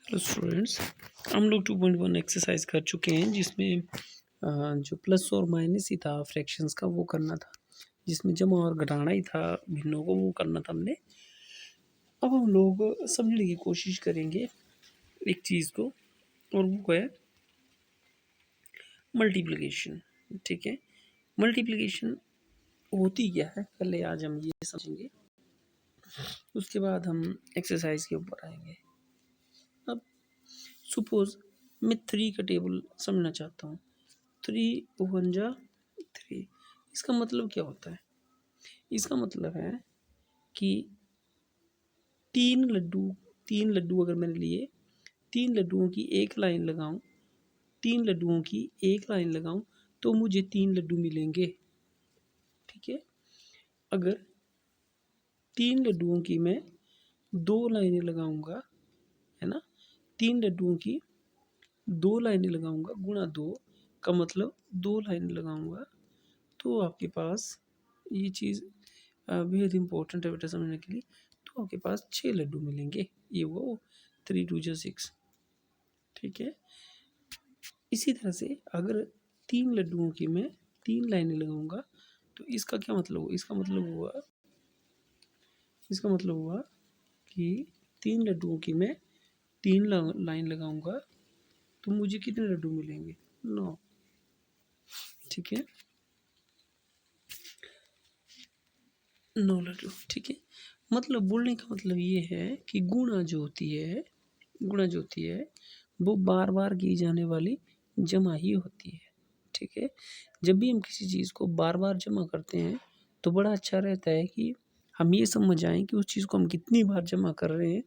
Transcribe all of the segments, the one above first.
Hello students, हम लोग 2.1 exercise कर चुके हैं जिसमें जो प्लस और माइनस ही था फ्रैक्शंस का वो करना था, जिसमें जमा और घटाना ही था भिन्नों को वो करना था हमने। अब हम लोग समझने की कोशिश करेंगे एक चीज़ को, और वो है मल्टीप्लिकेशन। ठीक है, मल्टीप्लिकेशन होती क्या है पहले आज हम ये समझेंगे, उसके बाद हम एक्सरसाइज के ऊपर आएंगे। अब सपोज मैं 3 का टेबल समझना चाहता हूँ। 3 वन जा 3, इसका मतलब क्या होता है? इसका मतलब है कि तीन लड्डू अगर मैंने लिए, 3 लड्डुओं की एक लाइन लगाऊं, 3 लड्डुओं की एक लाइन लगाऊं तो मुझे 3 लड्डू मिलेंगे। ठीक है, अगर 3 लड्डुओं की मैं 2 लाइनें लगाऊंगा, है ना, 3 लड्डुओं की 2 लाइनें लगाऊंगा गुणा 2 का मतलब 2 लाइनें लगाऊंगा, तो आपके पास ये चीज़ बेहद इम्पोर्टेंट है बेटा समझने के लिए। तो आपके पास 6 लड्डू मिलेंगे, ये वो 3 2 जा 6। ठीक है, इसी तरह से अगर 3 लड्डुओं की मैं 3 लाइनें लगाऊंगा तो इसका क्या मतलब हुआ? इसका मतलब हुआ कि 3 लड्डुओं की मैं 3 लाइन लगाऊंगा तो मुझे कितने लड्डू मिलेंगे? 9। ठीक है, 9 लड्डू। ठीक है, मतलब बोलने का मतलब ये है कि गुणा जो होती है वो बार बार की जाने वाली जमा ही होती है। ठीक है, जब भी हम किसी चीज़ को बार बार जमा करते हैं तो बड़ा अच्छा रहता है कि हम ये समझ आएँ कि उस चीज़ को हम कितनी बार जमा कर रहे हैं।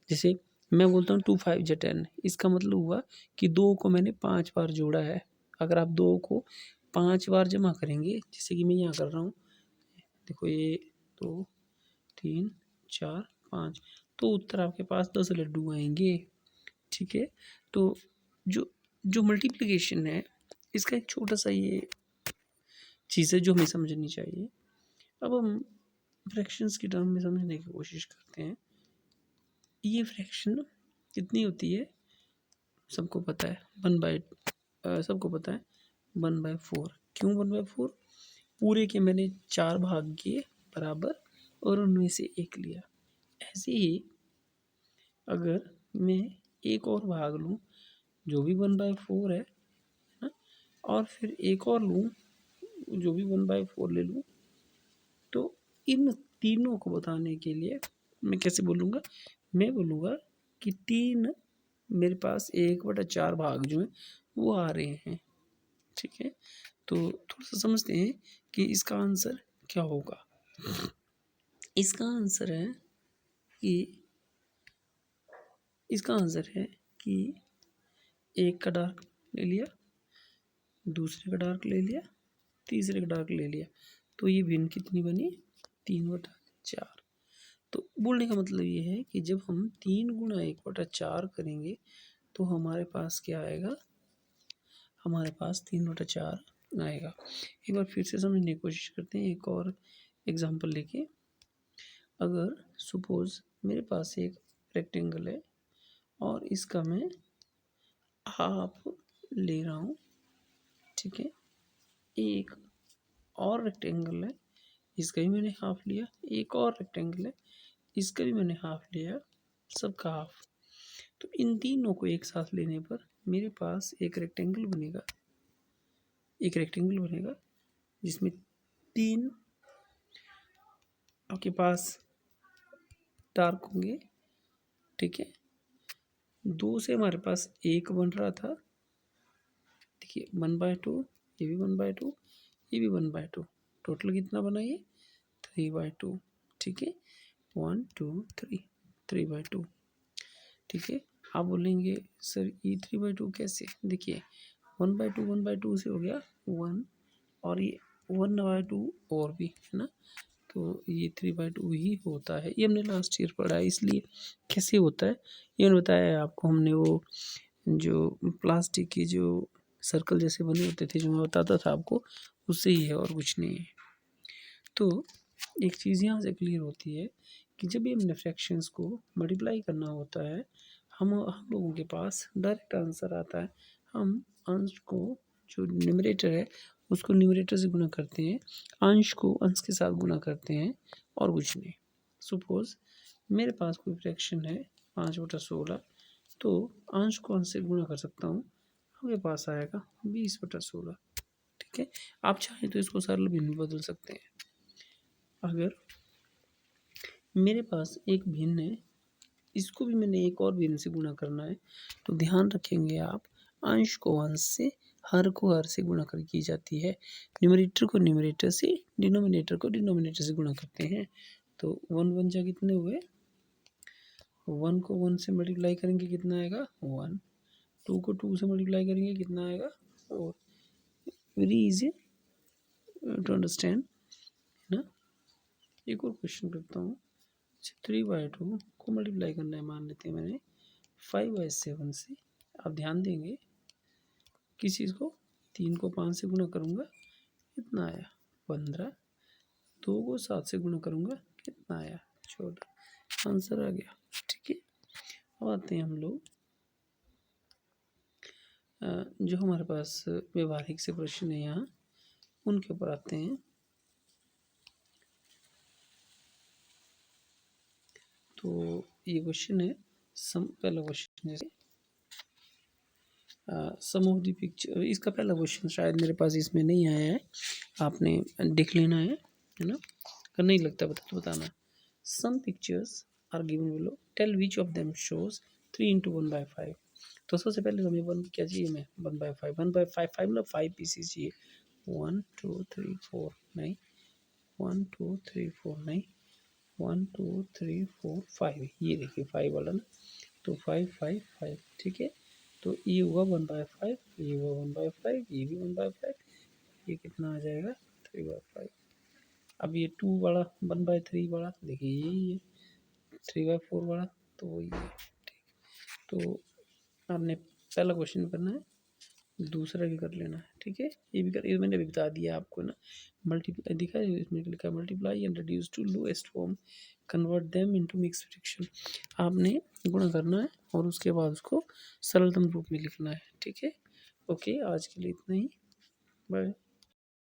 जैसे मैं बोलता हूँ 2 5 जा 10, इसका मतलब हुआ कि 2 को मैंने 5 बार जोड़ा है। अगर आप 2 को 5 बार जमा करेंगे, जैसे कि मैं यहाँ कर रहा हूँ, देखो ये 2 3 4 5, तो उत्तर आपके पास 10 लड्डू आएंगे। ठीक है, तो जो जो मल्टीप्लिकेशन है इसका एक छोटा सा ये चीज़ है जो हमें समझनी चाहिए। अब हम फ्रैक्शंस की टर्म में समझने की कोशिश करते हैं। ये फ्रैक्शन कितनी होती है सबको पता है, 1/4। क्यों 1/4? पूरे के मैंने 4 भाग किए बराबर और उनमें से एक लिया। ऐसे ही अगर मैं एक और भाग लूँ जो भी 1/4 है ना, और फिर एक और लूँ जो भी 1/4 ले लूँ, तो इन तीनों को बताने के लिए मैं कैसे बोलूँगा? मैं बोलूँगा कि 3 मेरे पास 1/4 भाग जो हैं वो आ रहे हैं। ठीक है, तो थोड़ा सा समझते हैं कि इसका आंसर क्या होगा। इसका आंसर है कि एक का डार्क ले लिया, दूसरे का डार्क ले लिया, तीसरे का डार्क ले लिया, तो ये भिन्न कितनी बनी? 3/4। तो बोलने का मतलब ये है कि जब हम 3 गुणा 1/4 करेंगे तो हमारे पास क्या आएगा? हमारे पास 3/4 आएगा। एक बार फिर से समझने की कोशिश करते हैं, एक और एग्जांपल लेके। अगर सपोज मेरे पास एक रेक्टेंगल है और इसका मैं हाफ ले रहा हूँ। ठीक है, एक और रेक्टेंगल है, इसका भी मैंने हाफ लिया, एक और रेक्टेंगल है, इसका भी मैंने हाफ लिया, सबका हाफ। तो इन तीनों को एक साथ लेने पर मेरे पास एक रेक्टेंगल बनेगा जिसमें 3 आपके पास डार्क होंगे। ठीक है, 2 से हमारे पास एक बन रहा था। देखिए 1/2, ये भी 1/2, ये भी 1/2, टोटल कितना बना ये? 3/2। ठीक है, 1 2 3, 3/2। ठीक है, आप बोलेंगे सर ये 3/2 कैसे? देखिए 1/2 से हो गया 1, और ये 1/2 और भी है ना, तो ये 3/2 ही होता है। ये हमने लास्ट ईयर पढ़ा है, इसलिए कैसे होता है ये मैंने बताया है आपको। हमने वो जो प्लास्टिक की जो सर्कल जैसे बने होते थे जो मैं बताता था आपको, उससे ही है और कुछ नहीं है। तो एक चीज़ यहाँ से क्लियर होती है कि जब भी हमने फ्रैक्शंस को मल्टीप्लाई करना होता है, हम लोगों के पास डायरेक्ट आंसर आता है। हम अंश को, जो न्यूमरेटर है उसको न्यूमरेटर से गुना करते हैं, अंश को अंश के साथ गुना करते हैं और कुछ नहीं। सपोज मेरे पास कोई फ्रैक्शन है 5/16, तो अंश को अंश से गुना कर सकता हूँ, आपके पास आएगा 20/16। ठीक है, आप चाहें तो इसको सरल भिन्न में बदल सकते हैं। अगर मेरे पास एक भिन्न है, इसको भी मैंने एक और भिन्न से गुना करना है, तो ध्यान रखेंगे आप, अंश को अंश से, हर को हर से गुणा कर की जाती है, न्यूमरेटर को न्यूमरेटर से, डिनोमिनेटर को डिनोमिनेटर से गुणा करते हैं। तो 1 1 जा कितने हुए, 1 को 1 से मल्टीप्लाई करेंगे कितना आएगा 1, 2 को 2 से मल्टीप्लाई करेंगे कितना आएगा 4। वेरी इजी टू अंडरस्टैंड, है ना। एक और क्वेश्चन करता हूँ। 3/2 को मल्टीप्लाई करना है, मान लेते हैं मैंने 5/7 से। आप ध्यान देंगे, किस चीज़ को, 3 को 5 से गुणा करूँगा कितना आया 15, 2 को 7 से गुणा करूँगा कितना आया 14, आंसर आ गया। ठीक है, अब आते हैं हम लोग जो हमारे पास व्यवहारिक से प्रश्न है यहाँ, उनके ऊपर आते हैं। तो ये क्वेश्चन है, पहला क्वेश्चन जैसे सम ऑफ द पिक्चर, इसका पहला क्वेश्चन शायद मेरे पास इसमें नहीं आया है, आपने देख लेना है ना। अगर नहीं लगता तो बताना। Some pictures are given below, tell which of them shows 3 × 1/5। तो सबसे पहले हमें वन क्या चाहिए, हमें 1/5, 1/5 5 मतलब 5 पीसीस चाहिए। 1 2 3 4 नहीं, 1 2 3 4 नहीं, 1 2 3 4 5, ये देखिए 5 वाला ना, तो 5 5 5। ठीक है, तो ये हुआ 1/5, ये हुआ 1/5, ये भी 1/5, ये कितना आ जाएगा 3/5। अब ये 2 वाला 1/3 वाला देखिए यही है, 3/4 वाला तो वही है। ठीक, तो आपने पहला क्वेश्चन करना है, दूसरा भी कर लेना है। ठीक है, ये भी कर, ये मैंने भी बता दिया आपको ना। मल्टीप्लाई दिखा है, इसमें लिखा है multiply and reduce to lowest form, convert them into mix fraction. आपने गुणा करना है और उसके बाद उसको सरलतम रूप में लिखना है। ठीक है, ओके, आज के लिए इतना ही, बाय।